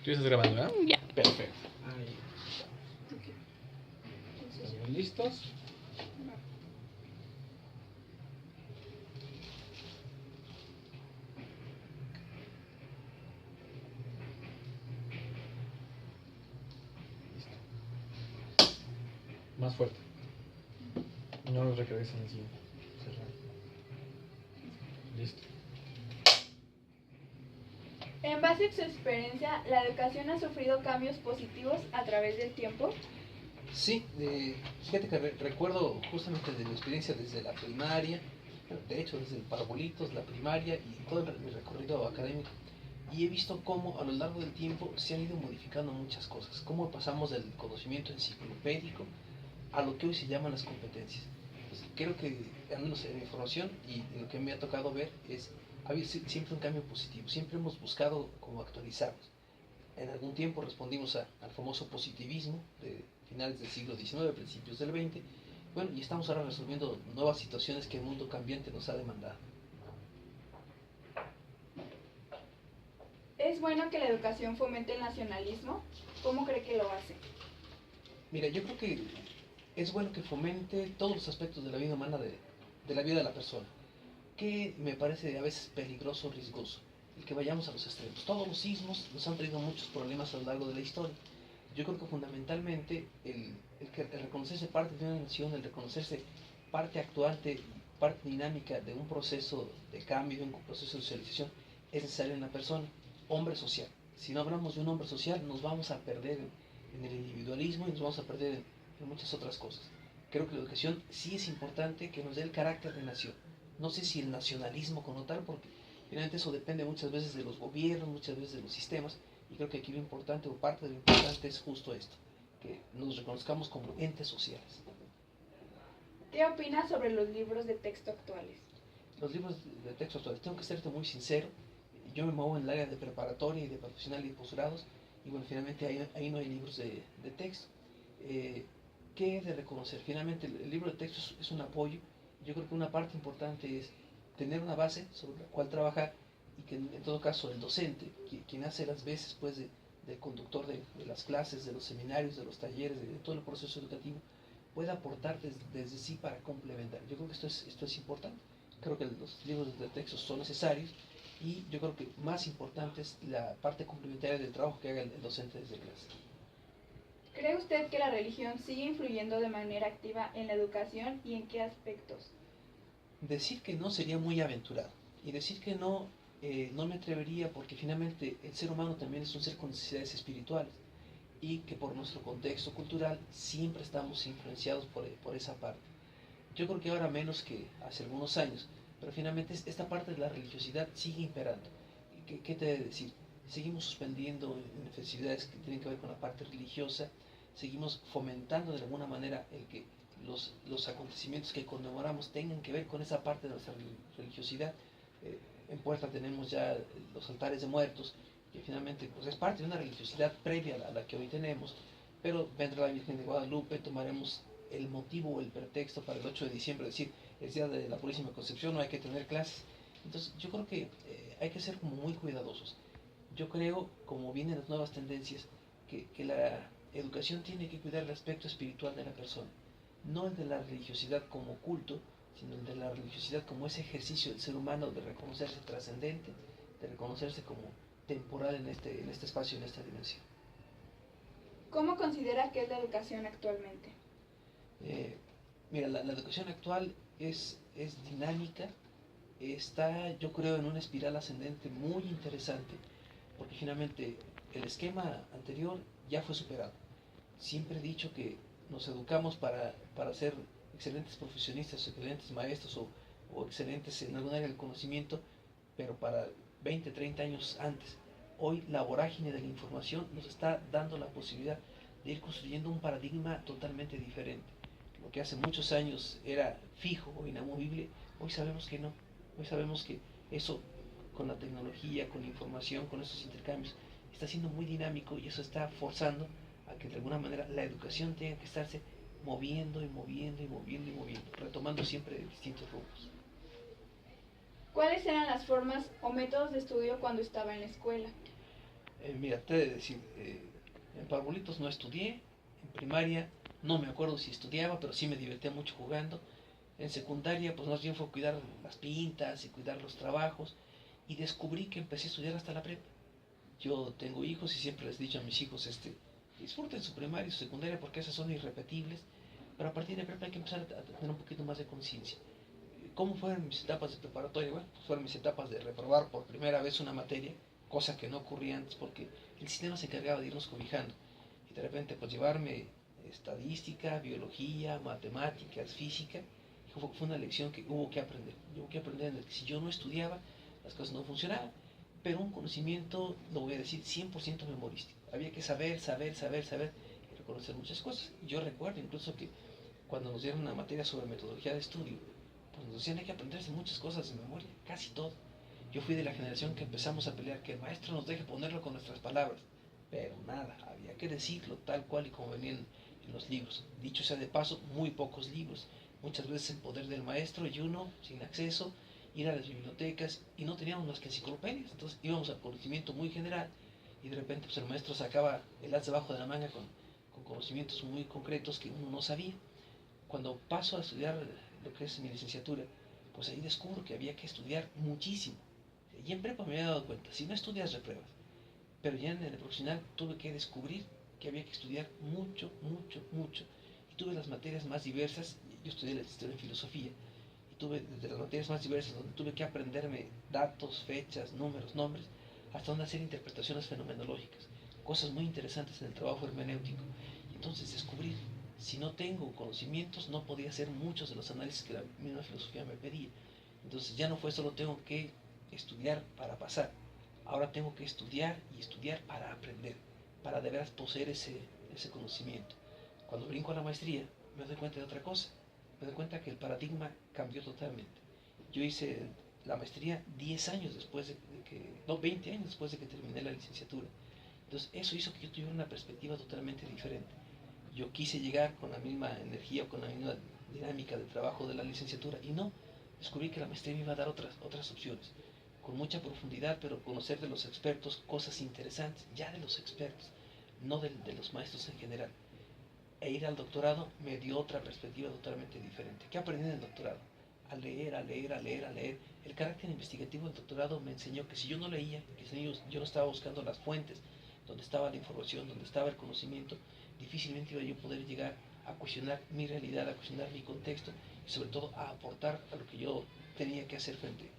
¿Tú estás grabando, verdad? Ya. Perfecto. Ahí. ¿Estamos listos? Listo. Más fuerte. No nos recargues en el siguiente. Cerrar. Listo. En base a su experiencia, ¿la educación ha sufrido cambios positivos a través del tiempo? Sí, fíjate que recuerdo justamente de mi experiencia desde la primaria, de hecho desde el parabolitos, la primaria y todo mi recorrido académico. Y he visto cómo a lo largo del tiempo se han ido modificando muchas cosas, cómo pasamos del conocimiento enciclopédico a lo que hoy se llaman las competencias. Pues creo que, al menos en mi formación y lo que me ha tocado ver, ha habido siempre un cambio positivo, siempre hemos buscado como actualizarnos. En algún tiempo respondimos al famoso positivismo de finales del siglo XIX, principios del XX, bueno, y estamos ahora resolviendo nuevas situaciones que el mundo cambiante nos ha demandado. ¿Es bueno que la educación fomente el nacionalismo? ¿Cómo cree que lo hace? Mira, yo creo que es bueno que fomente todos los aspectos de la vida humana, de la vida de la persona, que me parece a veces peligroso, riesgoso, el que vayamos a los extremos. Todos los sismos nos han traído muchos problemas a lo largo de la historia. Yo creo que fundamentalmente el reconocerse parte de una nación, el reconocerse parte actuante, parte dinámica de un proceso de cambio, de un proceso de socialización, es necesario en la persona, hombre social. Si no hablamos de un hombre social, nos vamos a perder en el individualismo y nos vamos a perder en muchas otras cosas. Creo que la educación sí es importante que nos dé el carácter de nación. No sé si el nacionalismo como tal, porque finalmente eso depende muchas veces de los gobiernos, muchas veces de los sistemas, y creo que aquí lo importante o parte de lo importante es justo esto, que nos reconozcamos como entes sociales. ¿Qué opina sobre los libros de texto actuales? Los libros de texto actuales, tengo que serte muy sincero, yo me muevo en el área de preparatoria y de profesional y de posgrados, y bueno, finalmente ahí no hay libros de texto. ¿Qué he de reconocer? Finalmente el libro de texto es un apoyo. Yo creo que una parte importante es tener una base sobre la cual trabajar y que en todo caso el docente, quien hace las veces pues del conductor de las clases, de los seminarios, de los talleres, de todo el proceso educativo, pueda aportar desde sí para complementar. Yo creo que esto es importante. Creo que los libros de texto son necesarios y yo creo que más importante es la parte complementaria del trabajo que haga el docente desde clase. ¿Cree usted que la religión sigue influyendo de manera activa en la educación y en qué aspectos? Decir que no sería muy aventurado y decir que no, no me atrevería porque finalmente el ser humano también es un ser con necesidades espirituales y que por nuestro contexto cultural siempre estamos influenciados por esa parte. Yo creo que ahora menos que hace algunos años, pero finalmente esta parte de la religiosidad sigue imperando. ¿Qué te he de decir? Seguimos suspendiendo en festividades que tienen que ver con la parte religiosa, seguimos fomentando de alguna manera el que los acontecimientos que conmemoramos tengan que ver con esa parte de nuestra religiosidad. En Puerta tenemos ya los altares de muertos, que finalmente pues, es parte de una religiosidad previa a la que hoy tenemos, pero vendrá la Virgen de Guadalupe, tomaremos el motivo o el pretexto para el 8 de diciembre, es decir, el día de la Purísima Concepción, no hay que tener clases. Entonces yo creo que hay que ser como muy cuidadosos. Yo creo, como vienen las nuevas tendencias, que la educación tiene que cuidar el aspecto espiritual de la persona, no el de la religiosidad como culto, sino el de la religiosidad como ese ejercicio del ser humano de reconocerse trascendente, de reconocerse como temporal en este espacio, en esta dimensión. ¿Cómo considera que es la educación actualmente? Mira, la educación actual es dinámica, está yo creo en una espiral ascendente muy interesante, porque finalmente el esquema anterior ya fue superado. Siempre he dicho que nos educamos para ser excelentes profesionistas, excelentes maestros o excelentes en alguna área del conocimiento, pero para 20, 30 años antes. Hoy la vorágine de la información nos está dando la posibilidad de ir construyendo un paradigma totalmente diferente. Lo que hace muchos años era fijo o inamovible, hoy sabemos que no. Hoy sabemos que eso con la tecnología, con la información, con esos intercambios, está siendo muy dinámico y eso está forzando a que de alguna manera la educación tenga que estarse moviendo y moviendo y moviendo y moviendo, retomando siempre distintos rumbos. ¿Cuáles eran las formas o métodos de estudio cuando estaba en la escuela? Mira, te he de decir, en Parbolitos no estudié, en primaria no me acuerdo si estudiaba, pero sí me divertía mucho jugando. En secundaria, pues más bien fue cuidar las pintas y cuidar los trabajos, y descubrí que empecé a estudiar hasta la prepa. Yo tengo hijos y siempre les he dicho a mis hijos, disfruten su primaria y su secundaria porque esas son irrepetibles, pero a partir de prepa hay que empezar a tener un poquito más de conciencia. ¿Cómo fueron mis etapas de preparatoria? Bueno, pues fueron mis etapas de reprobar por primera vez una materia, cosa que no ocurría antes porque el sistema se encargaba de irnos cobijando. Y de repente pues llevarme estadística, biología, matemáticas, física, fue una lección que hubo que aprender. Hubo que aprender en el que si yo no estudiaba, las cosas no funcionaban. Pero un conocimiento, lo voy a decir, 100% memorístico. Había que saber y reconocer muchas cosas. Yo recuerdo incluso que cuando nos dieron una materia sobre metodología de estudio, pues nos decían hay que aprenderse muchas cosas de memoria, casi todo. Yo fui de la generación que empezamos a pelear que el maestro nos deje ponerlo con nuestras palabras, pero nada, había que decirlo tal cual y como venían en los libros. Dicho sea de paso, muy pocos libros, muchas veces en poder del maestro y uno sin acceso, ir a las bibliotecas y no teníamos más que enciclopedias, entonces íbamos al conocimiento muy general y de repente pues el maestro sacaba el as debajo de la manga con conocimientos muy concretos que uno no sabía. Cuando paso a estudiar lo que es mi licenciatura, pues ahí descubro que había que estudiar muchísimo. Y en prepa me había dado cuenta, si no estudias repruebas. Pero ya en el profesional tuve que descubrir que había que estudiar mucho, mucho, mucho. Y tuve las materias más diversas, yo estudié la historia en filosofía, y tuve desde las materias más diversas donde tuve que aprenderme datos, fechas, números, nombres, hasta una serie de interpretaciones fenomenológicas, cosas muy interesantes en el trabajo hermenéutico. Y entonces descubrí, si no tengo conocimientos, no podía hacer muchos de los análisis que la misma filosofía me pedía. Entonces ya no fue solo tengo que estudiar para pasar, ahora tengo que estudiar y estudiar para aprender, para de veras poseer ese conocimiento. Cuando brinco a la maestría, me doy cuenta de otra cosa. Me doy cuenta que el paradigma cambió totalmente. Yo hice la maestría 10 años después de que, no, 20 años después de que terminé la licenciatura. Entonces eso hizo que yo tuviera una perspectiva totalmente diferente. Yo quise llegar con la misma energía o con la misma dinámica de trabajo de la licenciatura y no, descubrí que la maestría me iba a dar otras opciones, con mucha profundidad, pero conocer de los expertos cosas interesantes, ya de los expertos, no de los maestros en general. E ir al doctorado me dio otra perspectiva totalmente diferente. ¿Qué aprendí en el doctorado? A leer, a leer, a leer, a leer. El carácter investigativo del doctorado me enseñó que si yo no leía, que si yo no estaba buscando las fuentes, donde estaba la información, donde estaba el conocimiento, difícilmente iba yo a poder llegar a cuestionar mi realidad, a cuestionar mi contexto y sobre todo a aportar a lo que yo tenía que hacer frente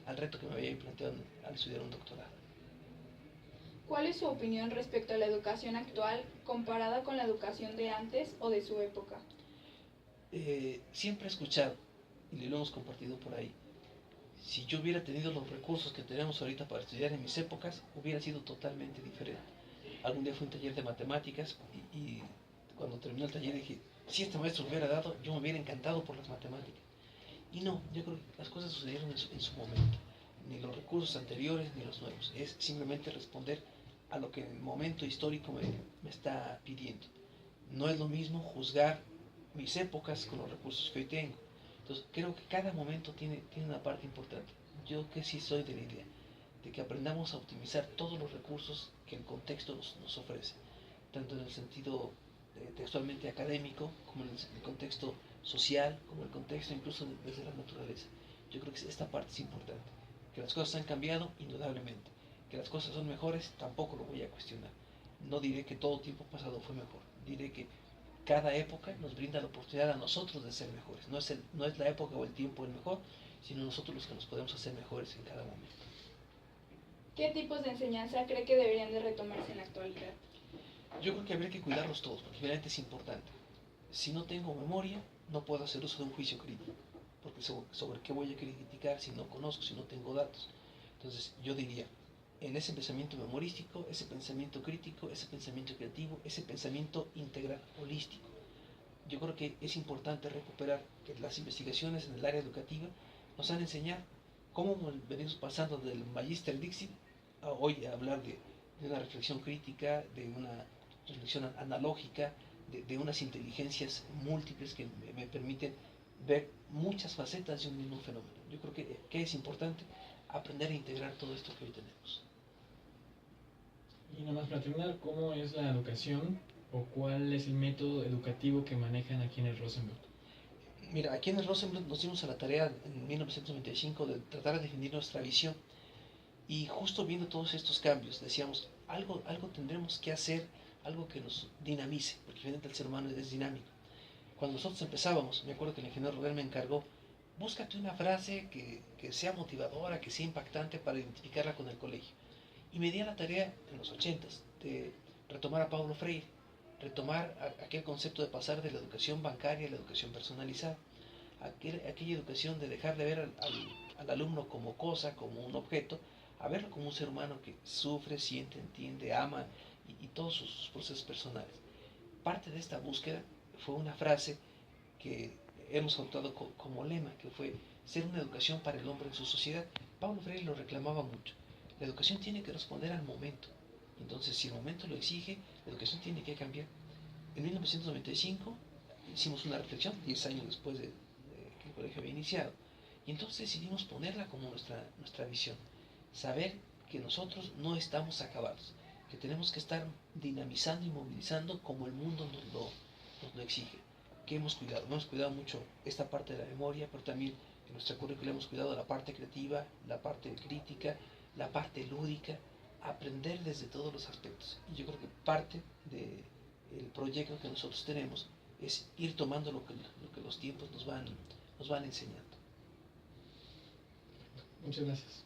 al reto que me había planteado al estudiar un doctorado. ¿Cuál es su opinión respecto a la educación actual comparada con la educación de antes o de su época? Siempre he escuchado, y lo hemos compartido por ahí, si yo hubiera tenido los recursos que tenemos ahorita para estudiar en mis épocas, hubiera sido totalmente diferente. Algún día fui a un taller de matemáticas y cuando terminó el taller dije, si este maestro me hubiera dado, yo me hubiera encantado por las matemáticas. Y no, yo creo que las cosas sucedieron en su momento. Ni los recursos anteriores ni los nuevos. Es simplemente responder a lo que el momento histórico me está pidiendo. No es lo mismo juzgar mis épocas con los recursos que hoy tengo. Entonces creo que cada momento tiene una parte importante. Yo que sí soy de la idea de que aprendamos a optimizar todos los recursos que el contexto nos ofrece, tanto en el sentido textualmente académico, como en el contexto social, como el contexto incluso desde la naturaleza. Yo creo que esta parte es importante. Que las cosas han cambiado, indudablemente. Que las cosas son mejores, tampoco lo voy a cuestionar. No diré que todo tiempo pasado fue mejor. Diré que cada época nos brinda la oportunidad a nosotros de ser mejores. No es la época o el tiempo el mejor, sino nosotros los que nos podemos hacer mejores en cada momento. ¿Qué tipos de enseñanza cree que deberían de retomarse en la actualidad? Yo creo que habría que cuidarlos todos, porque finalmente es importante. Si no tengo memoria, no puedo hacer uso de un juicio crítico, porque sobre qué voy a criticar si no conozco, si no tengo datos. Entonces yo diría, en ese pensamiento memorístico, ese pensamiento crítico, ese pensamiento creativo, ese pensamiento integral, holístico. Yo creo que es importante recuperar que las investigaciones en el área educativa nos han enseñado cómo venimos pasando del Magister Dixit a hoy a hablar de una reflexión crítica, de una reflexión analógica, de unas inteligencias múltiples que me permiten ver muchas facetas de un mismo fenómeno. Yo creo que es importante aprender a integrar todo esto que hoy tenemos. Y nada más para terminar, ¿cómo es la educación o cuál es el método educativo que manejan aquí en el Rosenbluth? Mira, aquí en el Rosenbluth nos dimos a la tarea en 1995 de tratar de definir nuestra visión y justo viendo todos estos cambios decíamos, algo tendremos que hacer, algo que nos dinamice, porque finalmente el ser humano es dinámico. Cuando nosotros empezábamos, me acuerdo que el ingeniero Rodel me encargó, búscate una frase que sea motivadora, que sea impactante para identificarla con el colegio. Y me di a la tarea en los 80s de retomar a Paulo Freire, retomar aquel concepto de pasar de la educación bancaria a la educación personalizada, aquella educación de dejar de ver al alumno como cosa, como un objeto, a verlo como un ser humano que sufre, siente, entiende, ama y todos sus procesos personales. Parte de esta búsqueda fue una frase que hemos adoptado como lema, que fue ser una educación para el hombre en su sociedad. Paulo Freire lo reclamaba mucho. La educación tiene que responder al momento. Entonces, si el momento lo exige, la educación tiene que cambiar. En 1995 hicimos una reflexión, 10 años después de que el colegio había iniciado, y entonces decidimos ponerla como nuestra visión. Saber que nosotros no estamos acabados, que tenemos que estar dinamizando y movilizando como el mundo nos lo exige. Que hemos cuidado mucho esta parte de la memoria, pero también en nuestra currícula hemos cuidado la parte creativa, la parte crítica, la parte lúdica, aprender desde todos los aspectos. Y yo creo que parte del proyecto que nosotros tenemos es ir tomando lo que los tiempos nos van enseñando. Muchas gracias.